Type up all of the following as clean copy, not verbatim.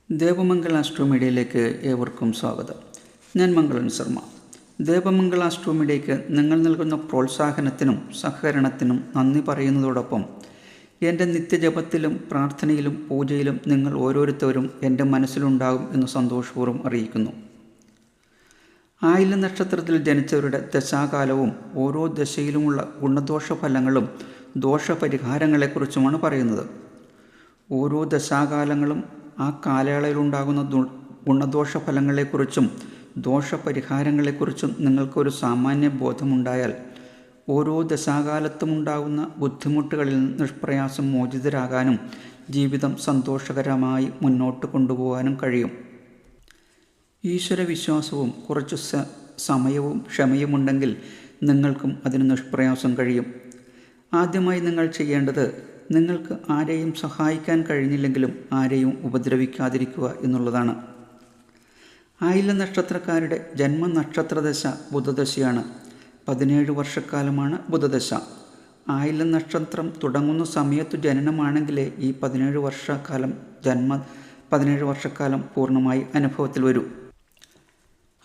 ദേവമംഗൾ astro മീഡിയയിലേക്ക് ഏവർക്കും സ്വാഗതം. ഞാൻ മംഗളൻ ശർമ്മ. ദേവമംഗൾ ആസ്ട്രോ മീഡിയയ്ക്ക് നിങ്ങൾ നൽകുന്ന പ്രോത്സാഹനത്തിനും സഹകരണത്തിനും നന്ദി പറയുന്നതോടൊപ്പം എൻ്റെ നിത്യജപത്തിലും പ്രാർത്ഥനയിലും പൂജയിലും നിങ്ങൾ ഓരോരുത്തരും എൻ്റെ മനസ്സിലുണ്ടാകും എന്ന് സന്തോഷപൂർവ്വം അറിയിക്കുന്നു. ആയില്യം നക്ഷത്രത്തിൽ ജനിച്ചവരുടെ ദശാകാലവും ഓരോ ദശയിലുമുള്ള ഗുണദോഷ ഫലങ്ങളും ദോഷപരിഹാരങ്ങളെക്കുറിച്ചുമാണ് പറയുന്നത്. ഓരോ ദശാകാലങ്ങളും ആ കാലയളവിലുണ്ടാകുന്ന ഗുണദോഷ ഫലങ്ങളെക്കുറിച്ചും ദോഷപരിഹാരങ്ങളെക്കുറിച്ചും നിങ്ങൾക്കൊരു സാമാന്യ ബോധമുണ്ടായാൽ ഓരോ ദശാകാലത്തുമുണ്ടാകുന്ന ബുദ്ധിമുട്ടുകളിൽ നിന്ന് നിഷ്പ്രയാസം മോചിതരാകാനും ജീവിതം സന്തോഷകരമായി മുന്നോട്ട് കൊണ്ടുപോകാനും കഴിയും. ഈശ്വരവിശ്വാസവും കുറച്ച് സമയവും ക്ഷമയുമുണ്ടെങ്കിൽ നിങ്ങൾക്കും അതിന് നിഷ്പ്രയാസം കഴിയും. ആദ്യമായി നിങ്ങൾ ചെയ്യേണ്ടത് നിങ്ങൾക്ക് ആരെയും സഹായിക്കാൻ കഴിഞ്ഞില്ലെങ്കിലും ആരെയും ഉപദ്രവിക്കാതിരിക്കുക എന്നുള്ളതാണ്. ആയില്യം നക്ഷത്രക്കാരുടെ ജന്മനക്ഷത്രദശ ബുധദശയാണ്. 17 വർഷക്കാലമാണ് ബുധദശ. ആയില്യം നക്ഷത്രം തുടങ്ങുന്ന സമയത്തു ജനനമാണെങ്കിലേ ഈ 17 വർഷക്കാലം പൂർണ്ണമായി അനുഭവത്തിൽ വരൂ.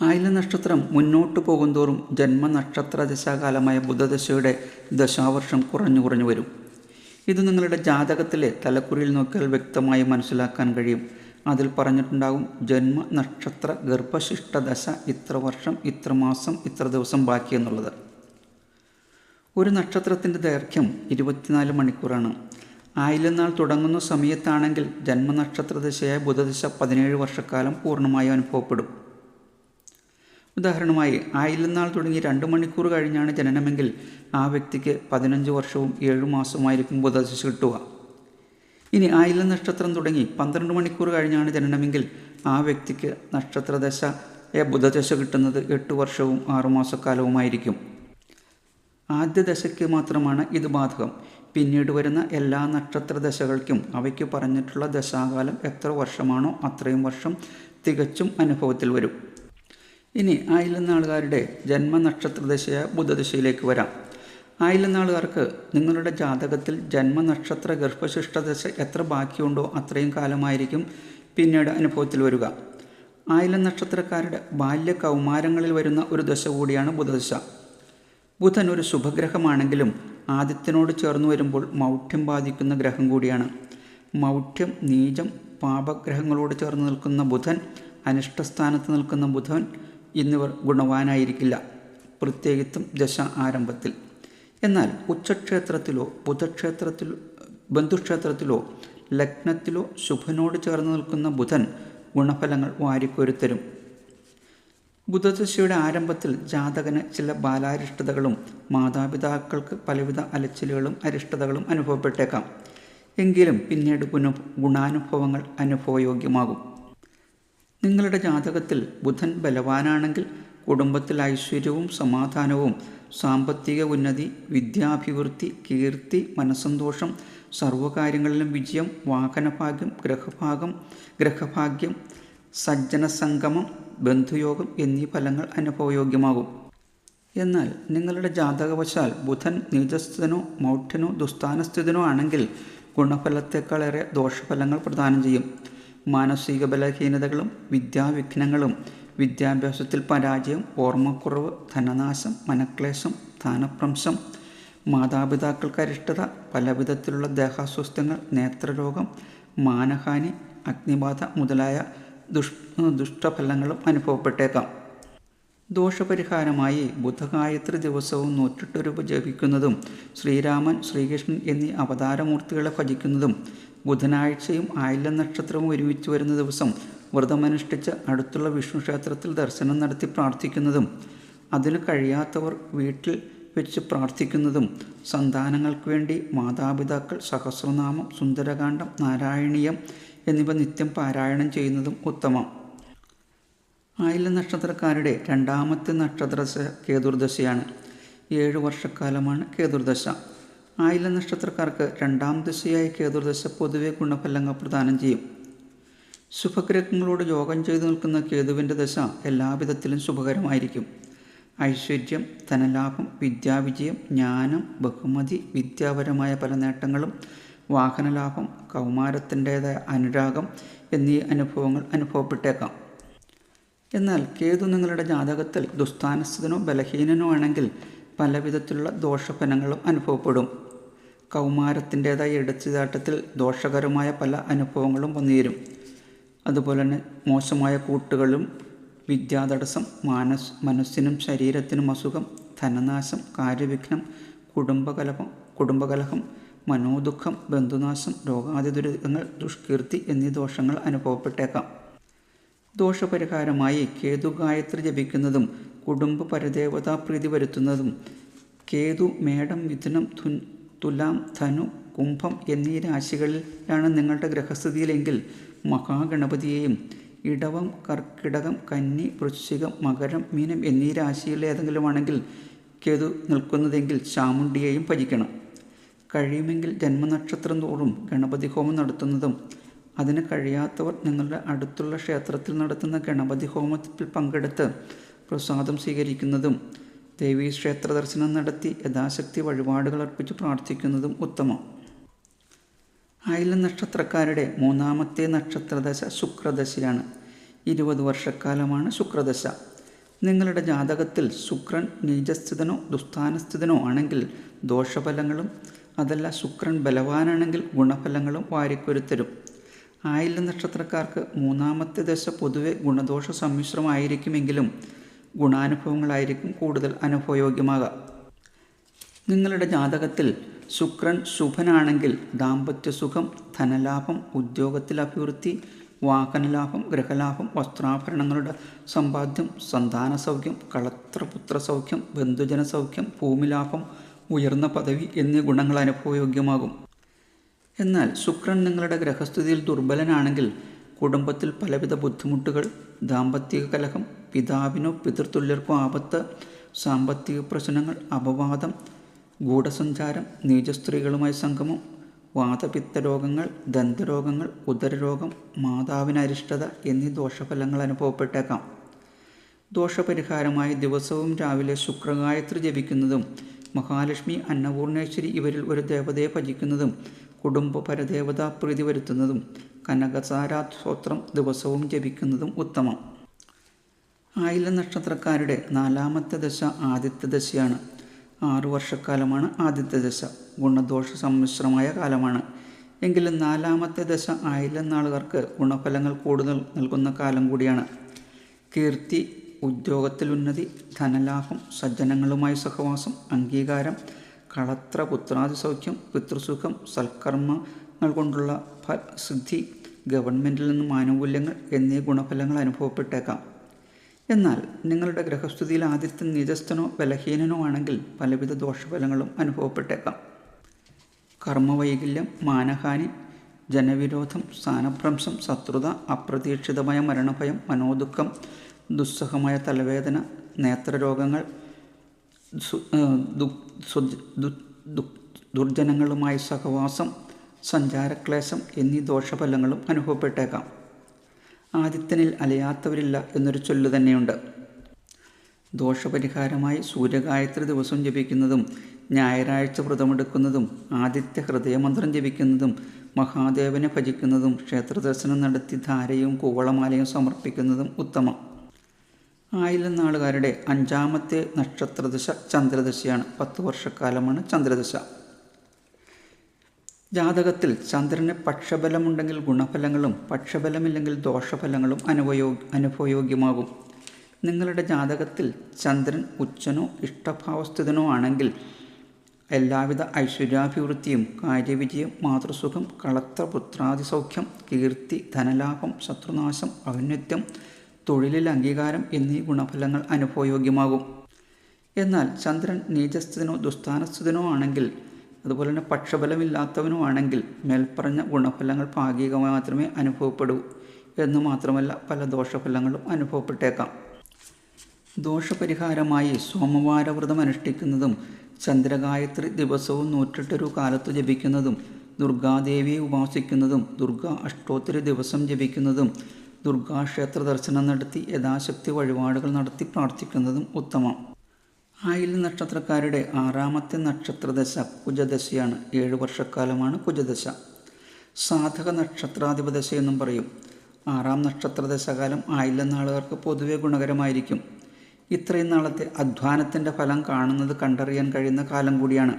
ആയില്യം നക്ഷത്രം മുന്നോട്ട് പോകുന്തോറും ജന്മനക്ഷത്ര ദശാകാലമായ ബുധദശയുടെ ദശാവർഷം കുറഞ്ഞു വരും. ഇത് നിങ്ങളുടെ ജാതകത്തിലെ തലക്കുറിയിൽ നോക്കിയാൽ വ്യക്തമായി മനസ്സിലാക്കാൻ കഴിയും. അതിൽ പറഞ്ഞിട്ടുണ്ടാകും ജന്മനക്ഷത്ര ഗർഭശിഷ്ട ദശ ഇത്ര വർഷം ഇത്ര മാസം ഇത്ര ദിവസം ബാക്കി എന്നുള്ളത്. ഒരു നക്ഷത്രത്തിൻ്റെ ദൈർഘ്യം 24 മണിക്കൂറാണ്. ആയില്യം നാൾ തുടങ്ങുന്ന സമയത്താണെങ്കിൽ ജന്മനക്ഷത്ര ദശയായ ബുധദശ 17 വർഷക്കാലം പൂർണ്ണമായി അനുഭവപ്പെടും. ഉദാഹരണമായി ആയില്യം നാൾ തുടങ്ങി 2 മണിക്കൂർ കഴിഞ്ഞാണ് ജനനമെങ്കിൽ ആ വ്യക്തിക്ക് 15 വർഷവും 7 മാസവുമായിരിക്കും ബുധദശ കിട്ടുക. ഇനി ആയില്യം നക്ഷത്രം തുടങ്ങി 12 മണിക്കൂർ കഴിഞ്ഞാണ് ജനനമെങ്കിൽ ആ വ്യക്തിക്ക് നക്ഷത്രദശ ബുധദശ കിട്ടുന്നത് 8 വർഷവും 6 മാസക്കാലവുമായിരിക്കും. ആദ്യ ദശയ്ക്ക് മാത്രമാണ് ഇത് ബാധകം. പിന്നീട് വരുന്ന എല്ലാ നക്ഷത്രദശകൾക്കും അവയ്ക്ക് പറഞ്ഞിട്ടുള്ള ദശാകാലം എത്ര വർഷമാണോ അത്രയും വർഷം തികച്ചും അനുഭവത്തിൽ വരും. ഇനി ആയില്യം നാളുകാരുടെ ജന്മനക്ഷത്രദശയായ ബുധദശയിലേക്ക് വരാം. ആയില്യം നാളുകാർക്ക് നിങ്ങളുടെ ജാതകത്തിൽ ജന്മനക്ഷത്ര ഗർഭശിഷ്ട ദശ എത്ര ബാക്കിയുണ്ടോ അത്രയും കാലമായിരിക്കും പിന്നീട് അനുഭവത്തിൽ വരിക. ആയില്യം നക്ഷത്രക്കാരുടെ ബാല്യ കൗമാരങ്ങളിൽ വരുന്ന ഒരു ദശ കൂടിയാണ് ബുധദശ. ബുധൻ ഒരു ശുഭഗ്രഹമാണെങ്കിലും ആദിത്യനോട് ചേർന്ന് വരുമ്പോൾ മൗഢ്യം ബാധിക്കുന്ന ഗ്രഹം കൂടിയാണ്. മൗഢ്യം, നീചം, പാപഗ്രഹങ്ങളോട് ചേർന്ന് നിൽക്കുന്ന ബുധൻ, അനിഷ്ടസ്ഥാനത്ത് നിൽക്കുന്ന ബുധൻ എന്നിവർ ഗുണവാനായിരിക്കില്ല, പ്രത്യേകിച്ചും ദശ ആരംഭത്തിൽ. എന്നാൽ ഉച്ചക്ഷേത്രത്തിലോ ബന്ധുക്ഷേത്രത്തിലോ ലഗ്നത്തിലോ ശുഭനോട് ചേർന്ന് നിൽക്കുന്ന ബുധൻ ഗുണഫലങ്ങൾ വാരിക്കോരിത്തരും. ബുധദശയുടെ ആരംഭത്തിൽ ജാതകന് ചില ബാലാരിഷ്ടതകളും മാതാപിതാക്കൾക്ക് പലവിധ അലച്ചിലുകളും അരിഷ്ടതകളും അനുഭവപ്പെട്ടേക്കാം. എങ്കിലും പിന്നീട് ഗുണാനുഭവങ്ങൾ അനുഭവയോഗ്യമാകും. നിങ്ങളുടെ ജാതകത്തിൽ ബുധൻ ബലവാനാണെങ്കിൽ കുടുംബത്തിൽ ഐശ്വര്യവും സമാധാനവും, സാമ്പത്തിക ഉന്നതി, വിദ്യാഭിവൃദ്ധി, കീർത്തി, മനസ്സന്തോഷം, സർവ്വകാര്യങ്ങളിലും വിജയം, വാഹനഭാഗ്യം, ഗ്രഹഭാഗ്യം, സജ്ജനസംഗമം, ബന്ധുയോഗം എന്നീ ഫലങ്ങൾ അനുഭവയോഗ്യമാകും. എന്നാൽ നിങ്ങളുടെ ജാതകവശാൽ ബുധൻ നീചസ്ഥിതനോ മൗഢ്യനോ ദുസ്ഥാനസ്ഥിതനോ ആണെങ്കിൽ ഗുണഫലത്തേക്കാളേറെ ദോഷഫലങ്ങൾ പ്രദാനം ചെയ്യും. മാനസിക ബലഹീനതകളും വിദ്യാവിഘ്നങ്ങളും, വിദ്യാഭ്യാസത്തിൽ പരാജയം, ഓർമ്മക്കുറവ്, ധനനാശം, മനക്ലേശം, സ്ഥാനഭ്രംശം, മാതാപിതാക്കൾക്ക് അരിഷ്ടത, പലവിധത്തിലുള്ള ദേഹാസ്വസ്ഥ്യങ്ങൾ, നേത്രരോഗം, മാനഹാനി, അഗ്നിബാധ മുതലായ ദുഷ്ടഫലങ്ങളും അനുഭവപ്പെട്ടേക്കാം. ദോഷപരിഹാരമായി ബുധഗായത്രി ദിവസവും 108 രൂപ ജപിക്കുന്നതും ശ്രീരാമൻ, ശ്രീകൃഷ്ണൻ എന്നീ അവതാരമൂർത്തികളെ ഭജിക്കുന്നതും, ബുധനാഴ്ചയും ആയില്യം നക്ഷത്രവും ഒരുമിച്ച് വരുന്ന ദിവസം വ്രതമനുഷ്ഠിച്ച് അടുത്തുള്ള വിഷ്ണു ക്ഷേത്രത്തിൽ ദർശനം നടത്തി പ്രാർത്ഥിക്കുന്നതും, അതിന് കഴിയാത്തവർ വീട്ടിൽ വെച്ച് പ്രാർത്ഥിക്കുന്നതും, സന്താനങ്ങൾക്ക് വേണ്ടി മാതാപിതാക്കൾ സഹസ്രനാമം, സുന്ദരകാന്ഡം, നാരായണീയം എന്നിവ നിത്യം പാരായണം ചെയ്യുന്നതും ഉത്തമം. ആയില്യം നക്ഷത്രക്കാരുടെ രണ്ടാമത്തെ നക്ഷത്രദശ കേതുർദശയാണ്. 7 വർഷക്കാലമാണ് കേതുർദശ. ആയില്യം നക്ഷത്രക്കാർക്ക് രണ്ടാം ദശയായ കേതുർദശ പൊതുവെ ഗുണഫലങ്ങൾ പ്രദാനം ചെയ്യും. ശുഭഗ്രഹങ്ങളോട് യോഗം ചെയ്തു നിൽക്കുന്ന കേതുവിൻ്റെ ദശ എല്ലാവിധത്തിലും ശുഭകരമായിരിക്കും. ഐശ്വര്യം, ധനലാഭം, വിദ്യാവിജയം, ജ്ഞാനം, ബഹുമതി, വിദ്യാപരമായ പല നേട്ടങ്ങളും, വാഹനലാഭം, കൗമാരത്തിൻ്റേതായ അനുരാഗം എന്നീ അനുഭവങ്ങൾ അനുഭവപ്പെട്ടേക്കാം. എന്നാൽ കേതു നിങ്ങളുടെ ജാതകത്തിൽ ദുസ്ഥാനസ്ഥനോ ബലഹീനനോ ആണെങ്കിൽ പലവിധത്തിലുള്ള ദോഷഫലങ്ങളും അനുഭവപ്പെടും. കൗമാരത്തിൻ്റേതായ എടുത്തുചാട്ടത്തിൽ ദോഷകരമായ പല അനുഭവങ്ങളും വന്നുതരും. അതുപോലെ തന്നെ മോശമായ കൂട്ടുകളും, വിദ്യാതടസ്സം, മനസ്സിനും ശരീരത്തിനും അസുഖം, ധനനാശം, കാര്യവിഘ്നം, കുടുംബകലഹം, മനോദുഃഖം, ബന്ധുനാശം, രോഗാദി ദുരിതങ്ങൾ, ദുഷ്കീർത്തി എന്നീ ദോഷങ്ങൾ അനുഭവപ്പെട്ടേക്കാം. ദോഷപരിഹാരമായി കേതു ഗായത്രി ജപിക്കുന്നതും കുടുംബ പരദേവതാ പ്രീതി വരുത്തുന്നതും, കേതു മേടം, മിഥുനം, തുലാം, ധനു, കുംഭം എന്നീ രാശികളിലാണ് നിങ്ങളുടെ ഗ്രഹസ്ഥിതിയിലെങ്കിൽ മഹാഗണപതിയെയും, ഇടവം, കർക്കിടകം, കന്നി, വൃശ്ചികം, മകരം, മീനം എന്നീ രാശികളിൽ ഏതെങ്കിലുമാണെങ്കിൽ കേതു നിൽക്കുന്നതെങ്കിൽ ചാമുണ്ടിയെയും ഭജിക്കണം. കഴിയുമെങ്കിൽ ജന്മനക്ഷത്രം തോറും ഗണപതി ഹോമം നടത്തുന്നതും, അതിന് കഴിയാത്തവർ നിങ്ങളുടെ അടുത്തുള്ള ക്ഷേത്രത്തിൽ നടത്തുന്ന ഗണപതി ഹോമത്തിൽ പങ്കെടുത്ത് പ്രസാദം സ്വീകരിക്കുന്നതും, ദേവീക്ഷേത്ര ദർശനം നടത്തി യഥാശക്തി വഴിപാടുകൾ അർപ്പിച്ച് പ്രാർത്ഥിക്കുന്നതും ഉത്തമം. ആയില്യം നക്ഷത്രക്കാരുടെ മൂന്നാമത്തെ നക്ഷത്രദശ ശുക്രദശയാണ്. 20 വർഷക്കാലമാണ് ശുക്രദശ. നിങ്ങളുടെ ജാതകത്തിൽ ശുക്രൻ നീചസ്ഥിതനോ ദുസ്ഥാനസ്ഥിതനോ ആണെങ്കിൽ ദോഷഫലങ്ങളും, അതല്ല ശുക്രൻ ബലവാനാണെങ്കിൽ ഗുണഫലങ്ങളും വാരിക്കൊരുത്തരും. ആയില്യം നക്ഷത്രക്കാർക്ക് മൂന്നാമത്തെ ദശ പൊതുവെ ഗുണദോഷ സമ്മിശ്രമായിരിക്കുമെങ്കിലും ഗുണാനുഭവങ്ങളായിരിക്കും കൂടുതൽ അനുഭവയോഗ്യമാകാം. നിങ്ങളുടെ ജാതകത്തിൽ ശുക്രൻ ശുഭനാണെങ്കിൽ ദാമ്പത്യസുഖം, ധനലാഭം, ഉദ്യോഗത്തിൽ അഭിവൃദ്ധി, വാഹനലാഭം, ഗൃഹലാഭം, വസ്ത്രാഭരണങ്ങളുടെ സമ്പാദ്യം, സന്താന സൗഖ്യം, കളത്രപുത്ര സൗഖ്യം, ബന്ധുജന സൗഖ്യം, ഭൂമിലാഭം, ഉയർന്ന പദവി എന്നീ ഗുണങ്ങൾ അനുഭവയോഗ്യമാകും. എന്നാൽ ശുക്രൻ നിങ്ങളുടെ ഗ്രഹസ്ഥിതിയിൽ ദുർബലനാണെങ്കിൽ കുടുംബത്തിൽ പലവിധ ബുദ്ധിമുട്ടുകൾ, ദാമ്പത്തിക കലഹം, പിതാവിനോ പിതൃതുല്യർക്കോ ആപത്ത്, സാമ്പത്തിക പ്രശ്നങ്ങൾ, അപവാദം, ഗൂഢസഞ്ചാരം, നീചസ്ത്രീകളുമായി സംഗമം, വാതപിത്ത രോഗങ്ങൾ, ദന്തരോഗങ്ങൾ, ഉദരരോഗം, മാതാവിന് അരിഷ്ടത എന്നീ ദോഷഫലങ്ങൾ അനുഭവപ്പെട്ടേക്കാം. ദോഷപരിഹാരമായി ദിവസവും രാവിലെ ശുക്രഗായത്രി ജപിക്കുന്നതും, മഹാലക്ഷ്മി, അന്നപൂർണേശ്വരി ഇവരിൽ ഒരു ദേവതയെ ഭജിക്കുന്നതും, കുടുംബ പരദേവതാ പ്രീതി വരുത്തുന്നതും, കനകസാരാസ്തോത്രം ദിവസവും ജപിക്കുന്നതും ഉത്തമം. ആയില്യം നക്ഷത്രക്കാരുടെ നാലാമത്തെ ദശ ആദിത്യ ദശയാണ്. 6 വർഷക്കാലമാണ് ആദിത്യ ദശ. ഗുണദോഷ സമ്മിശ്രമായ കാലമാണ്. എങ്കിലും നാലാമത്തെ ദശ ആയില്യം നാളുകാർക്ക് ഗുണഫലങ്ങൾ കൂടുതൽ നൽകുന്ന കാലം കൂടിയാണ്. കീർത്തി, ഉദ്യോഗത്തിൽ ഉന്നതി, ധനലാഭം, സജ്ജനങ്ങളുമായി സഹവാസം, അംഗീകാരം, കളത്ര പുത്രാദി സൗഖ്യം, പിതൃസുഖം, സൽക്കർമ്മങ്ങൾ കൊണ്ടുള്ള സിദ്ധി, ഗവൺമെൻറ്റിൽ നിന്നും ആനുകൂല്യങ്ങൾ എന്നീ ഗുണഫലങ്ങൾ അനുഭവപ്പെട്ടേക്കാം. എന്നാൽ നിങ്ങളുടെ ഗ്രഹസ്ഥിതിയിൽ ആദിത്യൻ നീചസ്ഥനോ ബലഹീനനോ ആണെങ്കിൽ പലവിധ ദോഷഫലങ്ങളും അനുഭവപ്പെട്ടേക്കാം. കർമ്മവൈകല്യം, മാനഹാനി, ജനവിരോധം, സ്ഥാനഭ്രംശം, ശത്രുത, അപ്രതീക്ഷിതമായ മരണഭയം, മനോദുഃഖം, ദുസ്സഹമായ തലവേദന, നേത്രരോഗങ്ങൾ, ദുർജനങ്ങളുമായി സഹവാസം, സഞ്ചാരക്ലേശം എന്നീ ദോഷഫലങ്ങളും അനുഭവപ്പെട്ടേക്കാം. ആദിത്യനിൽ അലയാത്തവരില്ല എന്നൊരു ചൊല്ലു തന്നെയുണ്ട്. ദോഷപരിഹാരമായി സൂര്യഗായത്രി ദിവസം ജപിക്കുന്നതും, ഞായറാഴ്ച വ്രതമെടുക്കുന്നതും, ആദിത്യ ഹൃദയമന്ത്രം ജപിക്കുന്നതും, മഹാദേവനെ ഭജിക്കുന്നതും, ക്ഷേത്രദർശനം നടത്തി ധാരയും കൂവളമാലയും സമർപ്പിക്കുന്നതും ഉത്തമം. ആയില്യം നാളുകാരുടെ 5-ാമത്തെ നക്ഷത്രദശ ചന്ദ്രദശയാണ്. 10 വർഷക്കാലമാണ് ചന്ദ്രദശ. ജാതകത്തിൽ ചന്ദ്രന് പക്ഷബലമുണ്ടെങ്കിൽ ഗുണഫലങ്ങളും പക്ഷബലമില്ലെങ്കിൽ ദോഷഫലങ്ങളും അനുഭവയോഗ്യമാകും. നിങ്ങളുടെ ജാതകത്തിൽ ചന്ദ്രൻ ഉച്ചനോ ഇഷ്ടഭാവസ്ഥിതനോ ആണെങ്കിൽ എല്ലാവിധ ഐശ്വര്യാഭിവൃദ്ധിയും, കാര്യവിജയം, മാതൃസുഖം, കളത്ര പുത്രാദി സൗഖ്യം, കീർത്തി, ധനലാഭം, ശത്രുനാശം, ഔന്നത്യം, തൊഴിലിൽ അംഗീകാരം എന്നീ ഗുണഫലങ്ങൾ അനുഭവയോഗ്യമാകും. എന്നാൽ ചന്ദ്രൻ നീചസ്ഥിതനോ ദുസ്ഥാനസ്ഥിതനോ ആണെങ്കിൽ, അതുപോലെ തന്നെ പക്ഷബലമില്ലാത്തവനോ ആണെങ്കിൽ മേൽപ്പറഞ്ഞ ഗുണഫലങ്ങൾ ഭാഗികമായി മാത്രമേ അനുഭവപ്പെടൂ എന്ന് മാത്രമല്ല പല ദോഷഫലങ്ങളും അനുഭവപ്പെട്ടേക്കാം. ദോഷപരിഹാരമായി സോമവാരവ്രതം അനുഷ്ഠിക്കുന്നതും, ചന്ദ്രഗായത്രി ദിവസവും 108 കാലത്ത് ജപിക്കുന്നതും, ദുർഗാദേവിയെ ഉപാസിക്കുന്നതും, ദുർഗാ അഷ്ടോത്തരി ദിവസം ജപിക്കുന്നതും, ദുർഗാക്ഷേത്ര ദർശനം നടത്തി യഥാശക്തി വഴിപാടുകൾ നടത്തി പ്രാർത്ഥിക്കുന്നതും ഉത്തമം. ആയില്യം നക്ഷത്രക്കാരുടെ 6-ാമത്തെ നക്ഷത്രദശ കുജദശയാണ്. 7 വർഷക്കാലമാണ് കുജദശ. സാധക നക്ഷത്രാധിപദശ എന്നും പറയും. 6-ാം നക്ഷത്രദശകാലം ആയില്യം നാളുകാർക്ക് പൊതുവെ ഗുണകരമായിരിക്കും. ഇത്രയും നാളത്തെ അധ്വാനത്തിൻ്റെ ഫലം കാണുന്നത് കണ്ടറിയാൻ കഴിയുന്ന കാലം കൂടിയാണ്.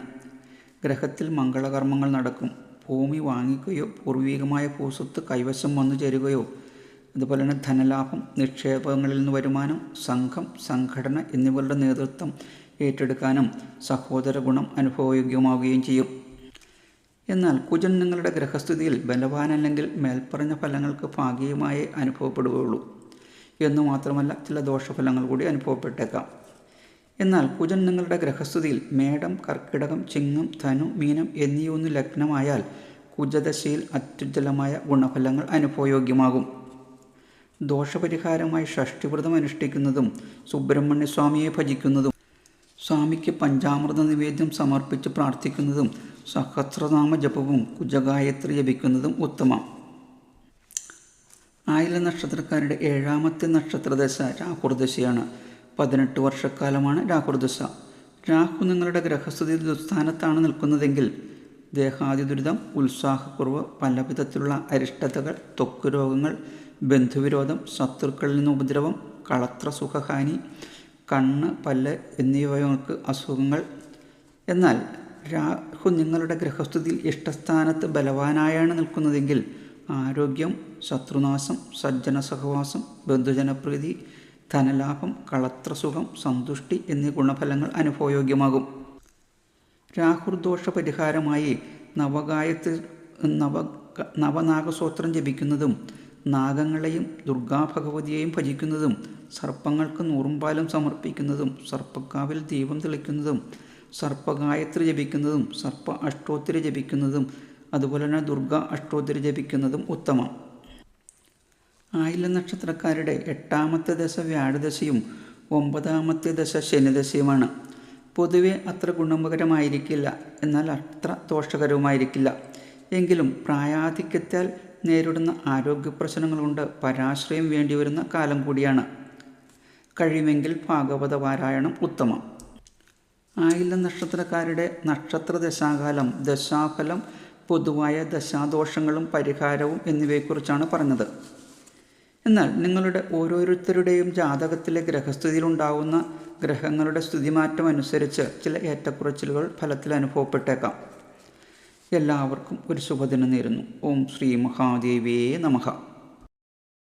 ഗ്രഹത്തിൽ മംഗളകർമ്മങ്ങൾ നടക്കും. ഭൂമി വാങ്ങിക്കുകയോ പൂർവികമായ ഭൂസ്വത്ത് കൈവശം വന്നു ചേരുകയോ, അതുപോലെ തന്നെ ധനലാഭം, നിക്ഷേപങ്ങളിൽ നിന്ന് വരുമാനം, സംഘം, സംഘടന എന്നിവരുടെ നേതൃത്വം ഏറ്റെടുക്കാനും സഹോദര ഗുണം അനുഭവയോഗ്യമാവുകയും ചെയ്യും. എന്നാൽ കുജൻ നിങ്ങളുടെ ഗ്രഹസ്ഥിതിയിൽ ബലവാനല്ലെങ്കിൽ മേൽപ്പറഞ്ഞ ഫലങ്ങൾക്ക് ഭാഗികമായേ അനുഭവപ്പെടുകയുള്ളൂ എന്നു മാത്രമല്ല ചില ദോഷഫലങ്ങൾ കൂടി അനുഭവപ്പെട്ടേക്കാം. എന്നാൽ കുജൻ നിങ്ങളുടെ ഗ്രഹസ്ഥിതിയിൽ മേടം, കർക്കിടകം, ചിങ്ങം, ധനു, മീനം എന്നിവയൊന്ന് ലഗ്നമായാൽ കുജദശയിൽ അത്യുജ്വലമായ ഗുണഫലങ്ങൾ അനുഭവയോഗ്യമാകും. ദോഷപരിഹാരമായി ഷഷ്ഠിവ്രതം അനുഷ്ഠിക്കുന്നതും സുബ്രഹ്മണ്യസ്വാമിയെ ഭജിക്കുന്നതും സ്വാമിക്ക് പഞ്ചാമൃത നിവേദ്യം സമർപ്പിച്ച് പ്രാർത്ഥിക്കുന്നതും സഹസ്രനാമ ജപവും കുജഗായത്രി ജപിക്കുന്നതും ഉത്തമം. ആയില്യ നക്ഷത്രക്കാരുടെ 7-ാമത്തെ നക്ഷത്രദശ രാഹുർദശയാണ്. 18 വർഷക്കാലമാണ് രാഹുർദശ. രാഹു നിങ്ങളുടെ ഗ്രഹസ്ഥിതിയിൽ ദുസ്ഥാനത്താണ് നിൽക്കുന്നതെങ്കിൽ ദേഹാദി ദുരിതം, ഉത്സാഹക്കുറവ്, പല വിധത്തിലുള്ള അരിഷ്ടതകൾ, ത്വക്ക് രോഗങ്ങൾ, ബന്ധുവിരോധം, ശത്രുക്കളിൽ നിന്ന് ഉപദ്രവം, കളത്ര സുഖഹാനി, കണ്ണ്, പല്ല് എന്നിവയ്ക്ക് അസുഖങ്ങൾ. എന്നാൽ രാഹു നിങ്ങളുടെ ഗ്രഹസ്ഥിതിയിൽ ഇഷ്ടസ്ഥാനത്ത് ബലവാനായാണ് നിൽക്കുന്നതെങ്കിൽ ആരോഗ്യം, ശത്രുനാശം, സജ്ജന സഹവാസം, ബന്ധുജനപ്രീതി, ധനലാഭം, കളത്രസുഖം, സന്തുഷ്ടി എന്നീ ഗുണഫലങ്ങൾ അനുഭവയോഗ്യമാകും. രാഹുർദോഷ പരിഹാരമായി നവനാഗസ്തോത്രം ജപിക്കുന്നതും നാഗങ്ങളെയും ദുർഗാഭഗവതിയെയും ഭജിക്കുന്നതും സർപ്പങ്ങൾക്ക് നൂറുംപാലും സമർപ്പിക്കുന്നതും സർപ്പക്കാവിൽ ദീപം തെളിക്കുന്നതും സർപ്പഗായത്രി ജപിക്കുന്നതും സർപ്പ അഷ്ടോത്തരി ജപിക്കുന്നതും അതുപോലെ തന്നെ ദുർഗ അഷ്ടോത്തരി ജപിക്കുന്നതും ഉത്തമം. ആയില്യ നക്ഷത്രക്കാരുടെ 8-ാമത്തെ ദശ വ്യാഴദശയും 9-ാമത്തെ ദശ ശനിദശയുമാണ്. പൊതുവെ അത്ര ഗുണകരമായിരിക്കില്ല, എന്നാൽ അത്ര ദോഷകരവുമായിരിക്കില്ല. എങ്കിലും പ്രായാധിക്യത്താൽ നേരിടുന്ന ആരോഗ്യ പ്രശ്നങ്ങൾ കൊണ്ട് പരാശ്രയം വേണ്ടിവരുന്ന കാലം കൂടിയാണ്. കഴിയുമെങ്കിൽ ഭാഗവത പാരായണം ഉത്തമം. ആയില്യ നക്ഷത്രക്കാരുടെ നക്ഷത്രദശാകാലം, ദശാഫലം, പൊതുവായ ദശാദോഷങ്ങളും പരിഹാരവും എന്നിവയെക്കുറിച്ചാണ് പറഞ്ഞത്. എന്നാൽ നിങ്ങളുടെ ഓരോരുത്തരുടെയും ജാതകത്തിലെ ഗ്രഹസ്ഥിതിയിലുണ്ടാകുന്ന ഗ്രഹങ്ങളുടെ സ്ഥിതിമാറ്റം അനുസരിച്ച് ചില ഏറ്റക്കുറച്ചിലുകൾ ഫലത്തിൽ അനുഭവപ്പെട്ടേക്കാം. എല്ലാവർക്കും ഒരു ശുഭദിനം നേരുന്നു. ഓം ശ്രീ മഹാദേവേ നമഃ.